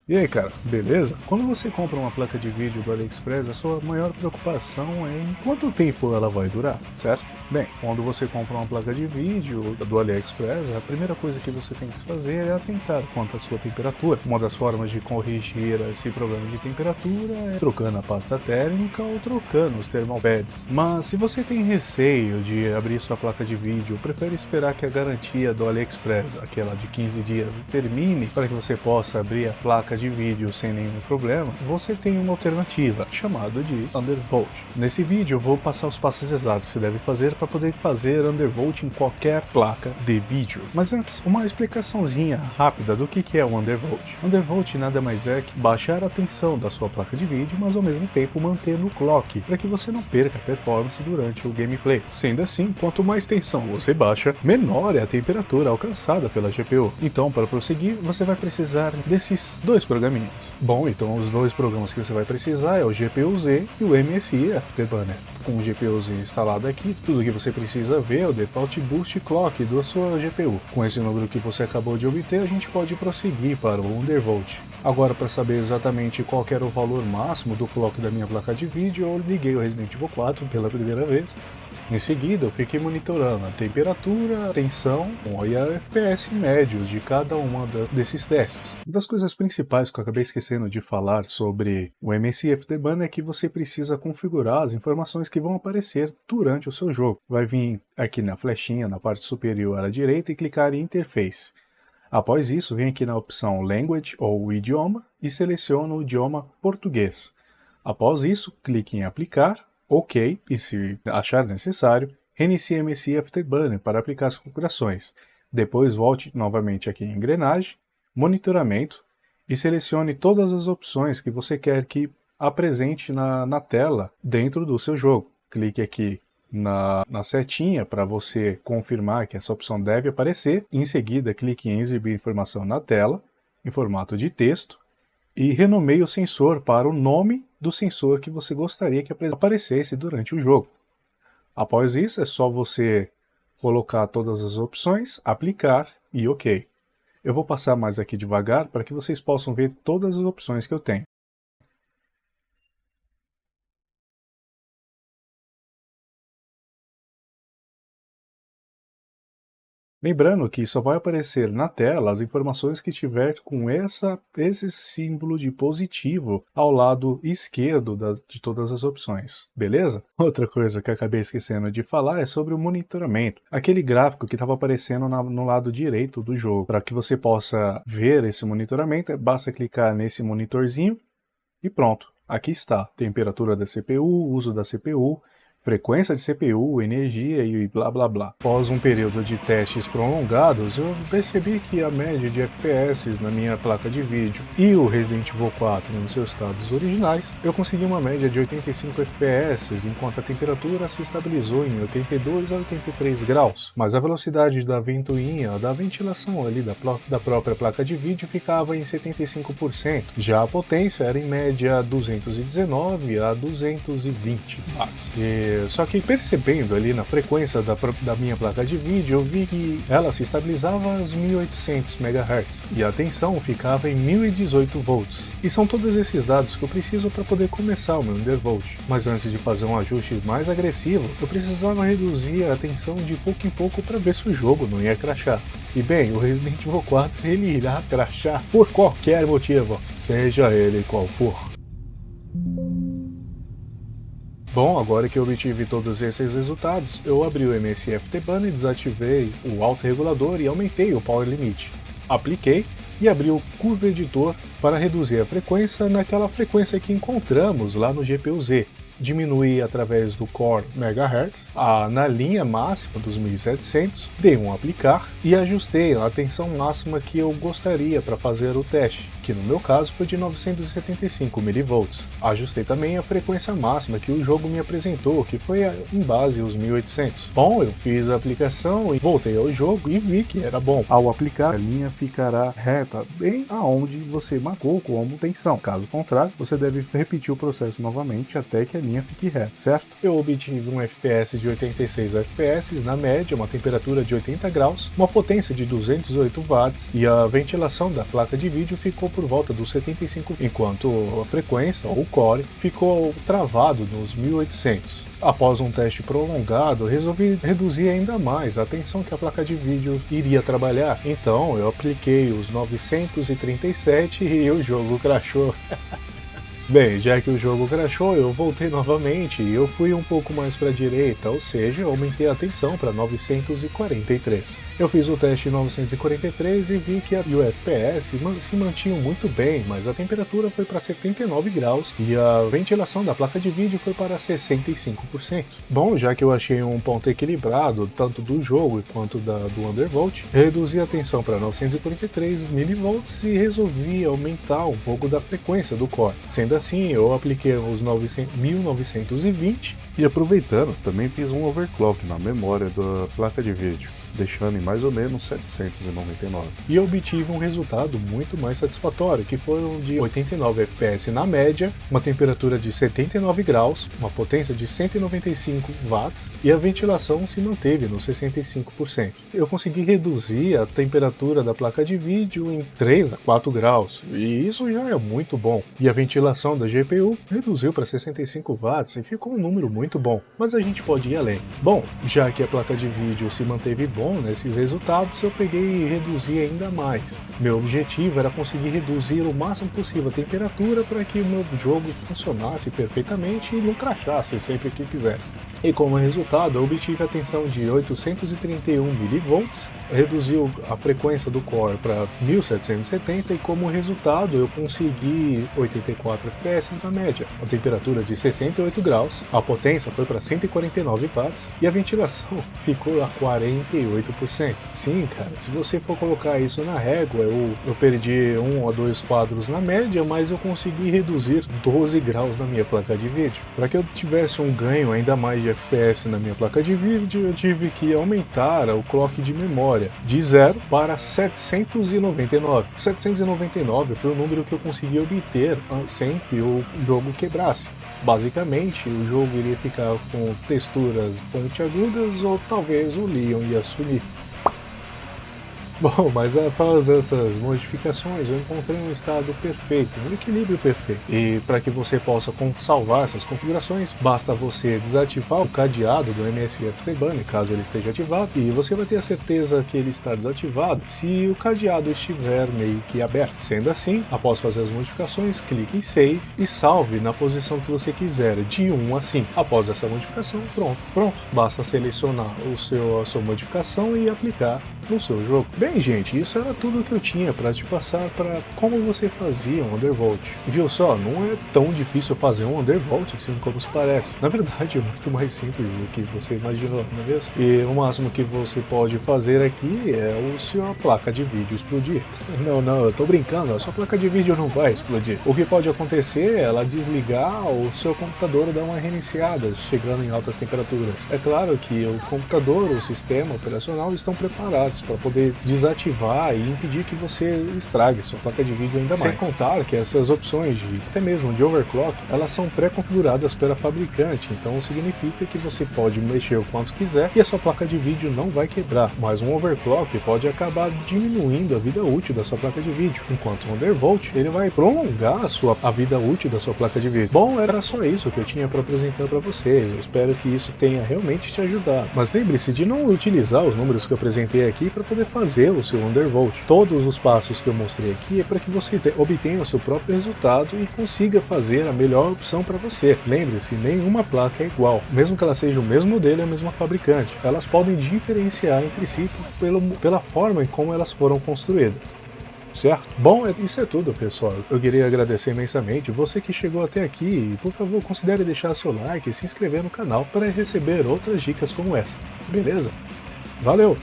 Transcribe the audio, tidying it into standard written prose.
E aí cara, beleza? Quando você compra uma placa de vídeo do AliExpress, a sua maior preocupação é em quanto tempo ela vai durar, certo? Bem, quando você compra uma placa de vídeo do AliExpress, a primeira coisa que você tem que fazer é atentar quanto à sua temperatura. Uma das formas de corrigir esse problema de temperatura é trocando a pasta térmica ou trocando os thermal pads. Mas se você tem receio de abrir sua placa de vídeo, prefere esperar que a garantia do AliExpress, aquela de 15 dias, termine para que você possa abrir a placa de vídeo sem nenhum problema, você tem uma alternativa chamada de Undervolt. Nesse vídeo eu vou passar os passos exatos que você deve fazer para poder fazer Undervolt em qualquer placa de vídeo. Mas antes, uma explicaçãozinha rápida do que é o Undervolt. Undervolt nada mais é que baixar a tensão da sua placa de vídeo, mas ao mesmo tempo manter no clock, para que você não perca a performance durante o gameplay. Sendo assim, quanto mais tensão você baixa, menor é a temperatura alcançada pela GPU. Então, para prosseguir, você vai precisar desses dois programinhas. Bom, então os dois programas que você vai precisar é o GPU-Z e o MSI Afterburner. Com o GPU-Z instalado aqui, tudo que você precisa ver é o Default Boost Clock da sua GPU. Com esse número que você acabou de obter, a gente pode prosseguir para o Undervolt. Agora, para saber exatamente qual era o valor máximo do clock da minha placa de vídeo, eu liguei o Resident Evil 4 pela primeira vez. Em seguida, eu fiquei monitorando a temperatura, a tensão e a FPS médios de cada uma desses testes. Uma das coisas principais que eu acabei esquecendo de falar sobre o MSI Afterburner é que você precisa configurar as informações que vão aparecer durante o seu jogo. Vai vir aqui na flechinha, na parte superior à direita, e clicar em Interface. Após isso, vem aqui na opção Language ou Idioma e seleciona o idioma português. Após isso, clique em Aplicar, OK, e se achar necessário, reinicie MSI Afterburner para aplicar as configurações. Depois volte novamente aqui em Engrenagem, Monitoramento e selecione todas as opções que você quer que apresente na tela dentro do seu jogo. Clique aqui na setinha para você confirmar que essa opção deve aparecer. Em seguida, clique em Exibir informação na tela, em formato de texto, e renomeie o sensor para o nome do sensor que você gostaria que aparecesse durante o jogo. Após isso, é só você colocar todas as opções, aplicar e OK. Eu vou passar mais aqui devagar para que vocês possam ver todas as opções que eu tenho. Lembrando que só vai aparecer na tela as informações que tiver com esse símbolo de positivo ao lado esquerdo de todas as opções, beleza? Outra coisa que eu acabei esquecendo de falar é sobre o monitoramento, aquele gráfico que estava aparecendo no lado direito do jogo. Para que você possa ver esse monitoramento, basta clicar nesse monitorzinho e pronto, aqui está, temperatura da CPU, uso da CPU, frequência de CPU, energia e blá blá blá. Após um período de testes prolongados, eu percebi que a média de FPS na minha placa de vídeo e o Resident Evil 4 nos seus estados originais, eu consegui uma média de 85 FPS, enquanto a temperatura se estabilizou em 82 a 83 graus. Mas a velocidade da ventoinha, da ventilação ali da própria placa de vídeo ficava em 75%. Já a potência era em média 219 a 220 watts. Só que percebendo ali na frequência da minha placa de vídeo, eu vi que ela se estabilizava aos 1800 MHz e a tensão ficava em 1018 volts. E são todos esses dados que eu preciso para poder começar o meu Undervolt. Mas antes de fazer um ajuste mais agressivo, eu precisava reduzir a tensão de pouco em pouco para ver se o jogo não ia crashar. E bem, o Resident Evil 4 ele irá crashar por qualquer motivo, seja ele qual for. Bom, agora que eu obtive todos esses resultados, eu abri o MSI Afterburner, desativei o autorregulador e aumentei o Power Limit. Apliquei e abri o Curve Editor para reduzir a frequência naquela frequência que encontramos lá no GPU-Z. Diminuí através do Core MHz na linha máxima dos 1700, dei um aplicar e ajustei a tensão máxima que eu gostaria para fazer o teste, que no meu caso foi de 975 mV. Ajustei também a frequência máxima que o jogo me apresentou, que foi em base os 1800. Bom, eu fiz a aplicação e voltei ao jogo e vi que era bom. Ao aplicar, a linha ficará reta bem aonde você marcou como tensão. Caso contrário, você deve repetir o processo novamente até que a linha fique reta, certo? Eu obtive um FPS de 86 FPS na média, uma temperatura de 80 graus, uma potência de 208 watts e a ventilação da placa de vídeo ficou por volta dos 75, enquanto a frequência, ou core, ficou travado nos 1800. Após um teste prolongado, resolvi reduzir ainda mais a tensão que a placa de vídeo iria trabalhar. Então eu apliquei os 937 e o jogo crashou. Bem, já que o jogo crashou, eu voltei novamente e eu fui um pouco mais para a direita, ou seja, eu aumentei a tensão para 943. Eu fiz o teste em 943 e vi que o FPS se mantinha muito bem, mas a temperatura foi para 79 graus e a ventilação da placa de vídeo foi para 65%. Bom, já que eu achei um ponto equilibrado, tanto do jogo quanto do undervolt, reduzi a tensão para 943 mV e resolvi aumentar um pouco da frequência do core. Sendo assim, eu apliquei os 1920 e aproveitando, também fiz um overclock na memória da placa de vídeo, deixando em mais ou menos 799. E obtive um resultado muito mais satisfatório, que foram de 89 FPS na média, uma temperatura de 79 graus, uma potência de 195 watts e a ventilação se manteve nos 65%. Eu consegui reduzir a temperatura da placa de vídeo em 3 a 4 graus, e isso já é muito bom. E a ventilação da GPU reduziu para 65 watts e ficou um número muito bom, mas a gente pode ir além. Bom, já que a placa de vídeo se manteve bom nesses resultados, eu peguei e reduzi ainda mais. Meu objetivo era conseguir reduzir o máximo possível a temperatura para que o meu jogo funcionasse perfeitamente e não crashasse sempre que quisesse. E como resultado, eu obtive a tensão de 831 mV, reduziu a frequência do core para 1770 e como resultado eu consegui 84 FPS na média, a temperatura de 68 graus, a potência foi para 149 watts e a ventilação ficou a 48%. Sim, cara, se você for colocar isso na régua, eu perdi 1 a 2 quadros na média, mas eu consegui reduzir 12 graus na minha placa de vídeo. Para que eu tivesse um ganho ainda mais de FPS na minha placa de vídeo, eu tive que aumentar o clock de memória de 0 para 799. 799 foi o número que eu consegui obter sem que o jogo quebrasse. Basicamente, o jogo iria ficar com texturas pontiagudas ou talvez o Leon ia sumir. Bom, mas após essas modificações eu encontrei um estado perfeito, um equilíbrio perfeito. E para que você possa salvar essas configurações, basta você desativar o cadeado do MSI Afterburner, caso ele esteja ativado, e você vai ter a certeza que ele está desativado se o cadeado estiver meio que aberto. Sendo assim, após fazer as modificações, clique em Save e salve na posição que você quiser, de 1 a 5. Após essa modificação, pronto. Basta selecionar a sua modificação e aplicar no seu jogo. Bem, gente, isso era tudo que eu tinha para te passar para como você fazia um undervolt. Viu só, não é tão difícil fazer um undervolt assim como se parece. Na verdade, é muito mais simples do que você imaginou, não é mesmo? E o máximo que você pode fazer aqui é a sua placa de vídeo explodir. Não, eu tô brincando, a sua placa de vídeo não vai explodir. O que pode acontecer é ela desligar o seu computador e dar uma reiniciada, chegando em altas temperaturas. É claro que o computador, o sistema operacional estão preparados para poder desativar e impedir que você estrague sua placa de vídeo ainda mais. Sem contar que essas opções até mesmo de overclock, elas são pré-configuradas pela fabricante, então significa que você pode mexer o quanto quiser e a sua placa de vídeo não vai quebrar, mas um overclock pode acabar diminuindo a vida útil da sua placa de vídeo, enquanto o undervolt ele vai prolongar a vida útil da sua placa de vídeo. Bom, era só isso que eu tinha para apresentar para vocês, eu espero que isso tenha realmente te ajudado, mas lembre-se de não utilizar os números que eu apresentei aqui para poder fazer o seu undervolt. Todos os passos que eu mostrei aqui é para que você obtenha o seu próprio resultado e consiga fazer a melhor opção para você. Lembre-se, nenhuma placa é igual, mesmo que ela seja o mesmo modelo e a mesma fabricante. Elas podem diferenciar entre si pela forma em como elas foram construídas. Certo? Bom, isso é tudo, pessoal. Eu queria agradecer imensamente você que chegou até aqui e, por favor, considere deixar seu like e se inscrever no canal para receber outras dicas como essa. Beleza? Valeu!